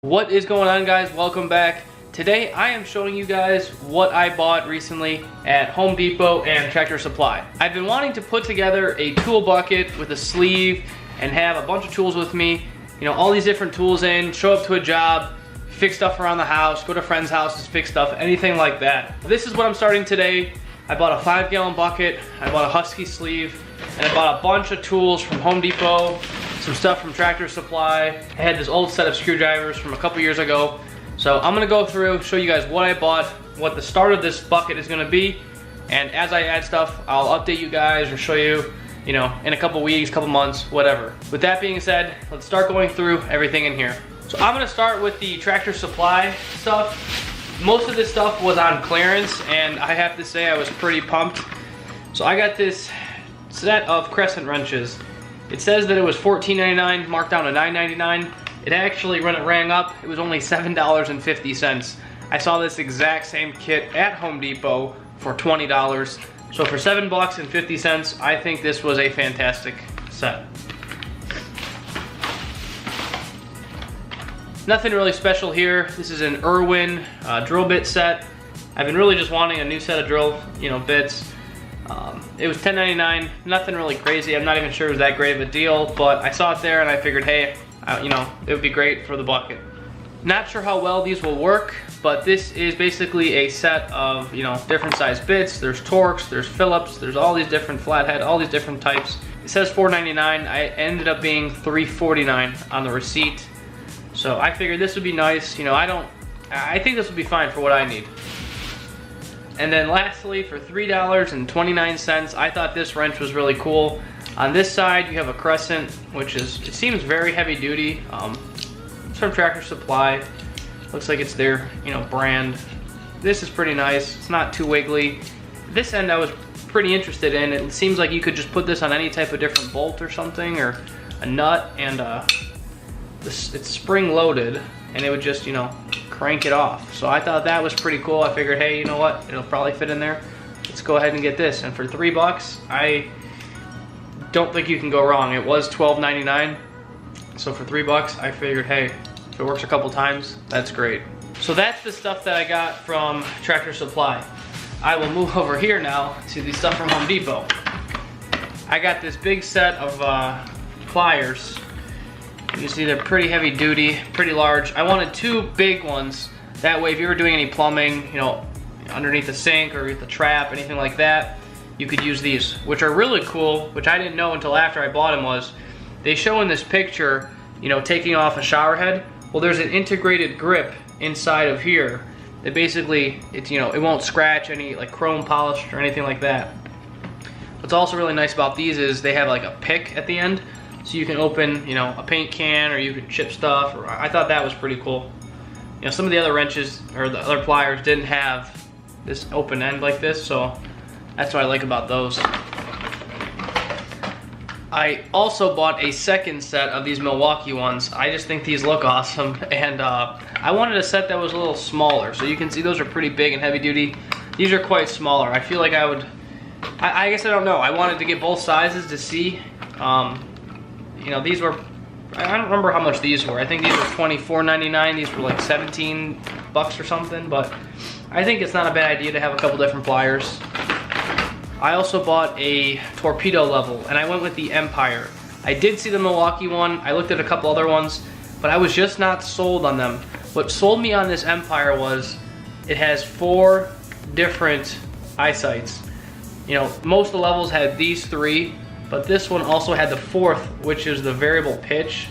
What is going on, guys? Welcome back. Today I am showing you guys what I bought recently at Home Depot and Tractor Supply. I've been wanting to put together a tool bucket with a sleeve and have a bunch of tools with me. You know, all these different tools in, show up to a job, fix stuff around the house, go to friends' houses, fix stuff, anything like that. This is what I'm starting today. I bought a 5-gallon bucket, I bought a Husky sleeve, and I bought a bunch of tools from Home Depot, some stuff from Tractor Supply. I had this old set of screwdrivers from a couple years ago. So I'm gonna go through, show you guys what I bought, what the start of this bucket is gonna be, and as I add stuff, I'll update you guys or show you, you know, in a couple weeks, couple months, whatever. With that being said, let's start going through everything in here. So I'm gonna start with the Tractor Supply stuff. Most of this stuff was on clearance, and I have to say I was pretty pumped. So I got this set of crescent wrenches. It says that it was $14.99, marked down to $9.99. It actually, when it rang up, it was only $7.50. I saw this exact same kit at Home Depot for $20. So for $7.50, I think this was a fantastic set. Nothing really special here. This is an Irwin drill bit set. I've been really just wanting a new set of drill, bits. It was $10.99, nothing really crazy. I'm not even sure it was that great of a deal, but I saw it there and I figured, hey, it would be great for the bucket. Not sure how well these will work, but this is basically a set of, different size bits. There's Torx, there's Phillips, there's all these different flathead, all these different types. It says $4.99, I ended up being $3.49 on the receipt. So I figured this would be nice. I think this would be fine for what I need. And then lastly, for $3.29, I thought this wrench was really cool. On this side, you have a Crescent, it seems very heavy duty. It's from Tractor Supply. Looks like it's their, brand. This is pretty nice. It's not too wiggly. This end I was pretty interested in. It seems like you could just put this on any type of different bolt or something, or a nut, and it's spring loaded, and it would just, crank it off. So I thought that was pretty cool. I figured, hey, you know what? It'll probably fit in there. Let's go ahead and get this. And for $3, I don't think you can go wrong. It was $12.99. So for $3, I figured, hey, if it works a couple times, that's great. So that's the stuff that I got from Tractor Supply. I will move over here now to the stuff from Home Depot. I got this big set of pliers. You can see they're pretty heavy duty, pretty large. I wanted 2 big ones. That way if you were doing any plumbing, underneath the sink or the trap, anything like that, you could use these, which are really cool, which I didn't know until after I bought them, was they show in this picture, taking off a shower head. Well, there's an integrated grip inside of here that basically, it won't scratch any like chrome polish or anything like that. What's also really nice about these is they have like a pick at the end. So you can open, a paint can, or you can chip stuff. Or I thought that was pretty cool. Some of the other wrenches or the other pliers didn't have this open end like this, so that's what I like about those. I also bought a second set of these Milwaukee ones. I just think these look awesome, and I wanted a set that was a little smaller. So you can see those are pretty big and heavy duty. These are quite smaller. I feel like I guess I don't know. I wanted to get both sizes to see. These were, I don't remember how much these were. I think these were $24.99. These were like $17 or something, but I think it's not a bad idea to have a couple different pliers. I also bought a torpedo level, and I went with the Empire. I did see the Milwaukee one. I looked at a couple other ones, but I was just not sold on them. What sold me on this Empire was it has 4 different eyesights. Most of the levels had these 3, but this one also had the 4th, which is the variable pitch.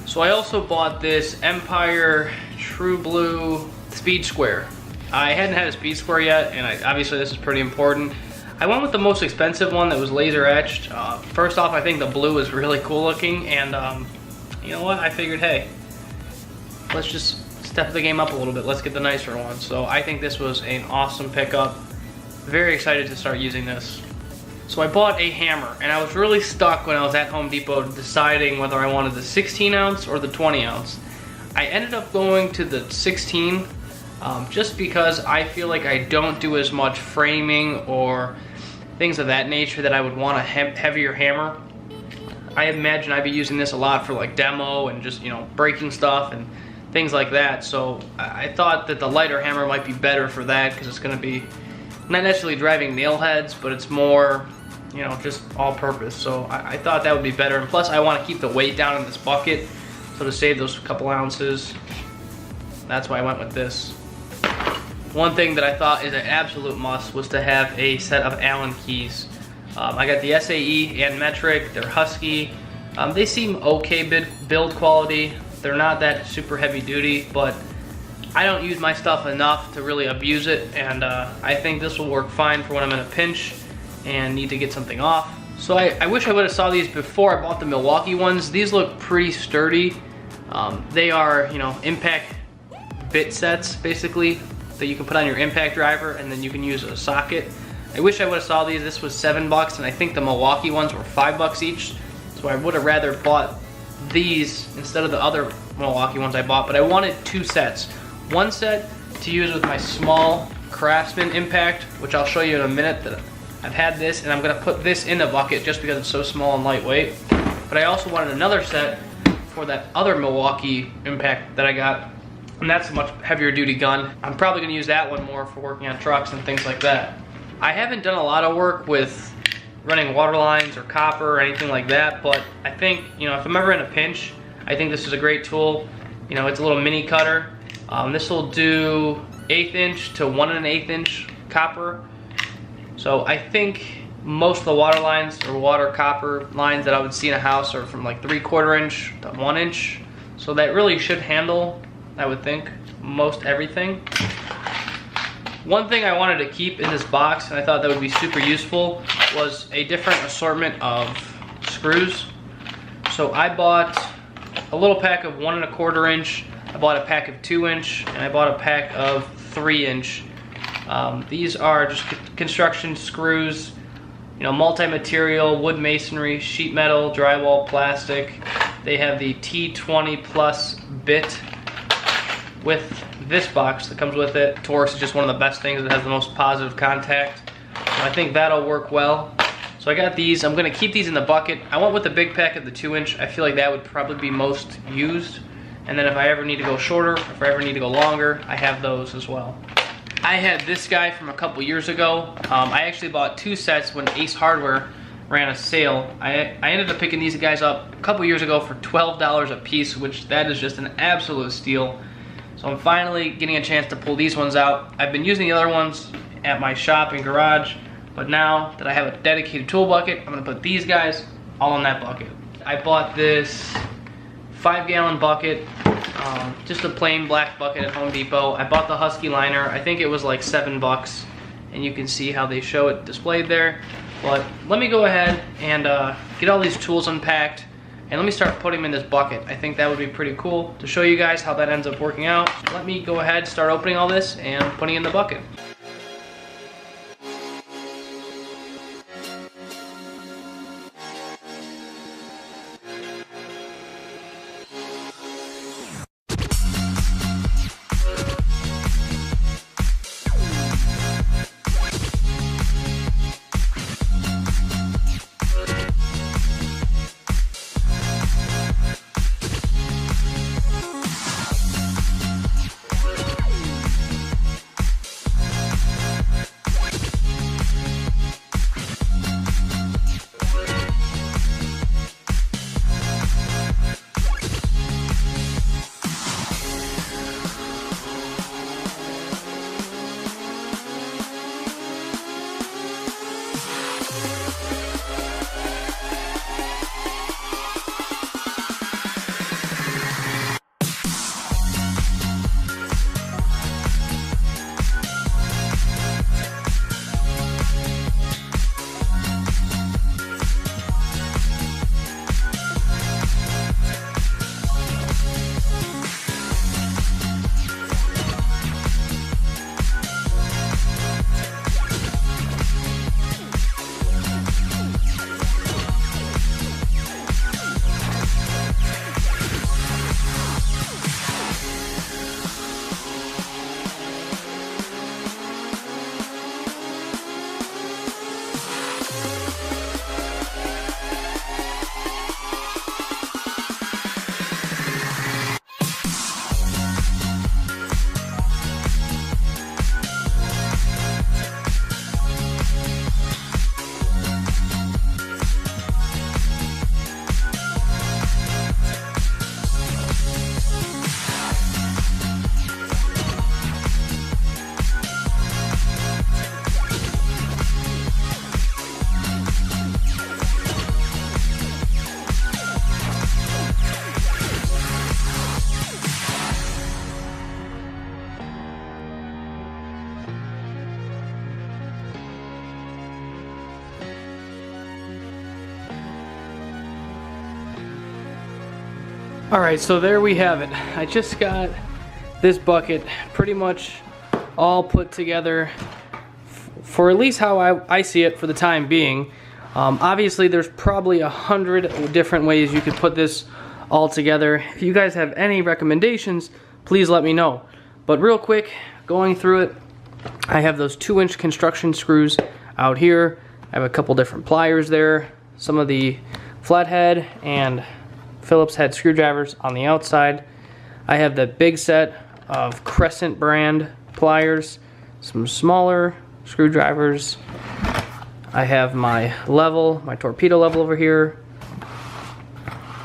So I also bought this Empire True Blue Speed Square. I hadn't had a Speed Square yet, and obviously this is pretty important. I went with the most expensive one that was laser etched. First off, I think the blue is really cool looking, and you know what? I figured, hey, let's just step the game up a little bit. Let's get the nicer one. So I think this was an awesome pickup. Very excited to start using this. So I bought a hammer, and I was really stuck when I was at Home Depot deciding whether I wanted the 16 ounce or the 20 ounce. I ended up going to the 16 just because I feel like I don't do as much framing or things of that nature that I would want a heavier hammer. I imagine I'd be using this a lot for like demo and just, breaking stuff, and things like that. So I thought that the lighter hammer might be better for that, because it's going to be not necessarily driving nail heads, but it's more, you know, just all purpose. So I thought that would be better. And plus I want to keep the weight down in this bucket, so to save those couple ounces, that's why I went with this. One thing that I thought is an absolute must was to have a set of Allen keys. I got the SAE and Metric. They're Husky. They seem okay build quality. They're not that super heavy duty, but I don't use my stuff enough to really abuse it, and I think this will work fine for when I'm in a pinch and need to get something off. So I wish I would have saw these before I bought the Milwaukee ones. These look pretty sturdy. They are, you know, impact bit sets basically that you can put on your impact driver, and then you can use a socket. I wish I would have saw these. This was $7, and I think the Milwaukee ones were $5 each. So I would have rather bought these instead of the other Milwaukee ones I bought, but I wanted two sets. One set to use with my small Craftsman impact, which I'll show you in a minute. That I've had this, and I'm gonna put this in the bucket just because it's so small and lightweight. But I also wanted another set for that other Milwaukee impact that I got, and that's a much heavier duty gun. I'm probably gonna use that one more for working on trucks and things like that. I haven't done a lot of work with running water lines or copper or anything like that, but I think, you know, if I'm ever in a pinch, I think this is a great tool. You know, it's a little mini cutter. This will do 1/8 inch to 1 1/8 inch copper. So I think most of the water lines or water copper lines that I would see in a house are from like 3/4 inch to 1 inch. So that really should handle, I would think, most everything. One thing I wanted to keep in this box, and I thought that would be super useful, was a different assortment of screws. So I bought a little pack of 1 1/4 inch, I bought a pack of 2 inch, and I bought a pack of 3 inch. These are just construction screws, you know, multi-material, wood masonry, sheet metal, drywall, plastic. They have the T20 Plus bit with this box that comes with it. Torx is just one of the best things. It has the most positive contact. So I think that'll work well. So I got these. I'm gonna keep these in the bucket. I went with the big pack of the 2 inch. I feel like that would probably be most used. And then if I ever need to go shorter, if I ever need to go longer, I have those as well. I had this guy from a couple years ago. I actually bought 2 sets when Ace Hardware ran a sale. I ended up picking these guys up a couple years ago for $12 a piece, which that is just an absolute steal. So I'm finally getting a chance to pull these ones out. I've been using the other ones at my shop and garage, but now that I have a dedicated tool bucket, I'm gonna put these guys all in that bucket. I bought this 5-gallon bucket, just a plain black bucket at Home Depot. I bought the Husky liner. I think it was like $7, and you can see how they show it displayed there. But let me go ahead and get all these tools unpacked, and let me start putting them in this bucket. I think that would be pretty cool to show you guys how that ends up working out. Let me go ahead, start opening all this and putting it in the bucket. Alright, so there we have it. I just got this bucket pretty much all put together for at least how I see it for the time being. Obviously there's probably 100 different ways you could put this all together. If you guys have any recommendations, please let me know. But real quick, going through it, I have those 2-inch construction screws out here. I have a couple different pliers there, some of the flathead and Phillips head screwdrivers on the outside. I have the big set of Crescent brand pliers, some smaller screwdrivers. I have my level, my torpedo level over here.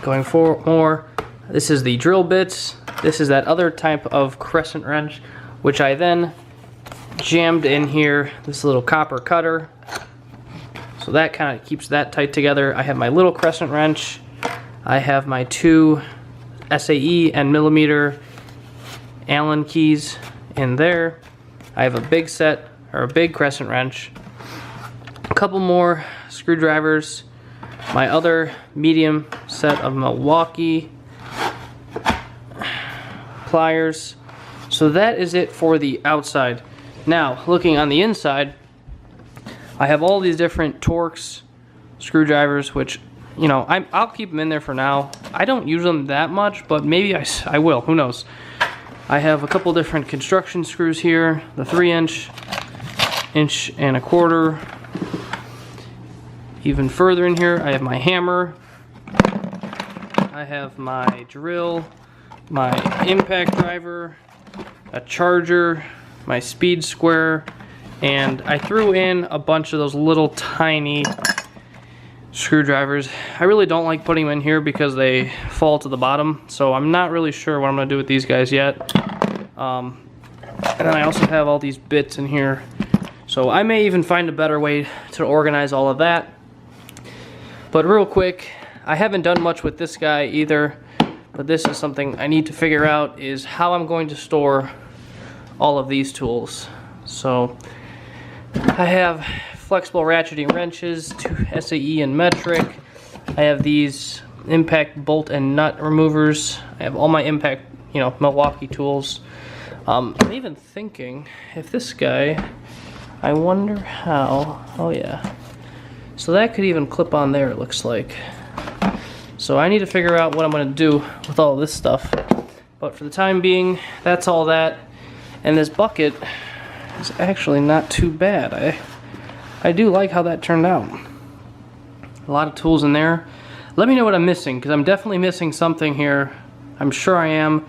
Going for more, this is the drill bits. This is that other type of crescent wrench, which I then jammed in here, this little copper cutter. So that kind of keeps that tight together. I have my little crescent wrench. I have my 2 SAE and millimeter Allen keys in there. I have a big set, or a big crescent wrench. A couple more screwdrivers. My other medium set of Milwaukee pliers. So that is it for the outside. Now, looking on the inside, I have all these different Torx screwdrivers, which, you know, I'll keep them in there for now. I don't use them that much, but maybe I will, who knows. I have a couple different construction screws here, the 3-inch, 1.25 inch. Even further in here, I have my hammer, I have my drill, my impact driver, a charger, my speed square, and I threw in a bunch of those little tiny screwdrivers. I really don't like putting them in here because they fall to the bottom, so I'm not really sure what I'm going to do with these guys yet. And then I also have all these bits in here, so I may even find a better way to organize all of that. But real quick, I haven't done much with this guy either, but this is something I need to figure out, is how I'm going to store all of these tools. So I have flexible ratcheting wrenches, 2 SAE and metric. I have these impact bolt and nut removers. I have all my impact, you know, Milwaukee tools. I'm even thinking if this guy, I wonder how, oh yeah. So that could even clip on there, it looks like. So I need to figure out what I'm going to do with all this stuff. But for the time being, that's all that. And this bucket is actually not too bad. I do like how that turned out. A lot of tools in there. Let me know what I'm missing, because I'm definitely missing something here. I'm sure I am.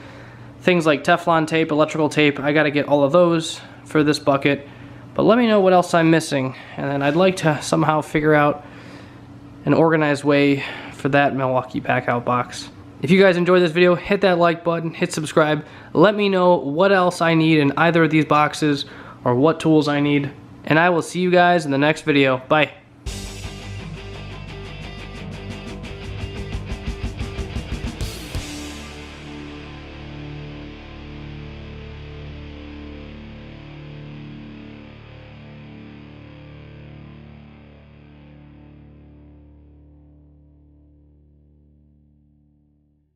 Things like Teflon tape, electrical tape, I got to get all of those for this bucket. But let me know what else I'm missing, and then I'd like to somehow figure out an organized way for that Milwaukee Packout box. If you guys enjoyed this video, hit that like button, hit subscribe. Let me know what else I need in either of these boxes or what tools I need. And I will see you guys in the next video. Bye.